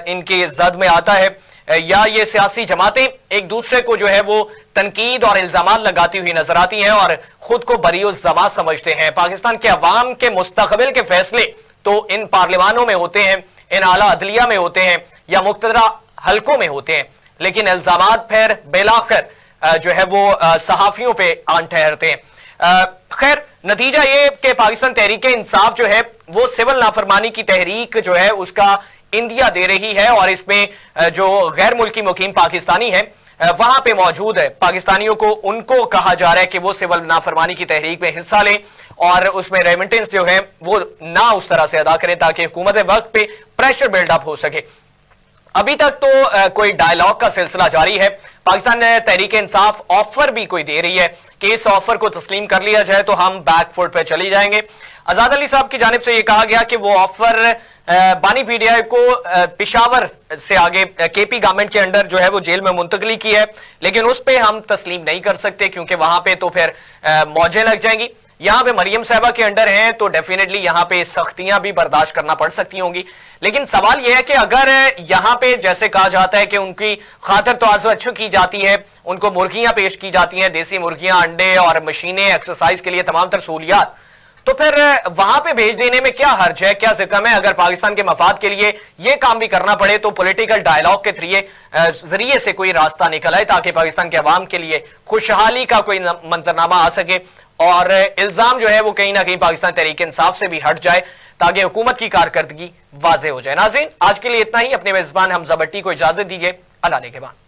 इनके जद में आता है। या ये सियासी जमातें एक दूसरे को जो है वो तनकीद और इल्जाम लगाती हुई नजर आती हैं और खुद को बरीउज़्ज़मा समझते हैं। पाकिस्तान के अवाम के मुस्तकबिल के फैसले तो इन पार्लिमानों में होते हैं, इन आला अदलिया में होते हैं या मुख्तदरा हलकों में होते हैं, लेकिन इल्जामात फिर बेलाखिर जो है वो सहाफियों पे आन ठहरते हैं। खैर, नतीजा ये कि पाकिस्तान तहरीक इंसाफ जो है वो सिविल नाफरमानी की तहरीक जो है उसका इंदिया दे रही है और इसमें जो गैर मुल्की मुकीम पाकिस्तानी है वहां पे मौजूद है पाकिस्तानियों को, उनको कहा जा रहा है कि वो सिविल नाफरमानी की तहरीक में हिस्सा लें और उसमें रेमिटेंस जो है वो ना उस तरह से अदा करें ताकि हुकूमत वक्त पे प्रेशर बिल्डअप हो सके। अभी तक तो कोई डायलॉग का सिलसिला जारी है। पाकिस्तान तहरीक इंसाफ ऑफर भी कोई दे रही है कि इस ऑफर को तस्लीम कर लिया जाए तो हम बैकफुट पे चली जाएंगे। आजाद अली साहब की जानिब से यह कहा गया कि वो ऑफर बानी पीटीआई को पेशावर से आगे केपी गवर्नमेंट के अंडर जो है वो जेल में मुंतकली की है, लेकिन उस पर हम तस्लीम नहीं कर सकते क्योंकि वहां पे तो फिर मौजें लग जाएंगी। यहां पे मरियम साहबा के अंडर हैं तो डेफिनेटली यहां पे सख्तियां भी बर्दाश्त करना पड़ सकती होंगी, लेकिन सवाल यह है कि अगर यहां पे जैसे कहा जाता है कि उनकी खातिर तवज्जो की जाती है, उनको मुर्गियां पेश की जाती हैं, देसी मुर्गियां, अंडे और मशीनें, एक्सरसाइज के लिए तमाम तर सहूलियात, तो फिर वहां पे भेज देने में क्या हर्ज है, क्या सिकम है? अगर पाकिस्तान के मफाद के लिए यह काम भी करना पड़े तो पॉलिटिकल डायलॉग के जरिए से कोई रास्ता निकल आए ताकि पाकिस्तान के अवाम के लिए खुशहाली का कोई मंजरनामा आ सके और इल्जाम जो है वो कहीं ना कहीं पाकिस्तान तहरीक इंसाफ से भी हट जाए ताकि हुकूमत की कारकर्दगी वाजे हो जाए। नाज़रीन, आज के लिए इतना ही। अपने मेजबान हमजा भट्टी को इजाजत दीजिए। अल्लाह ने के बाद।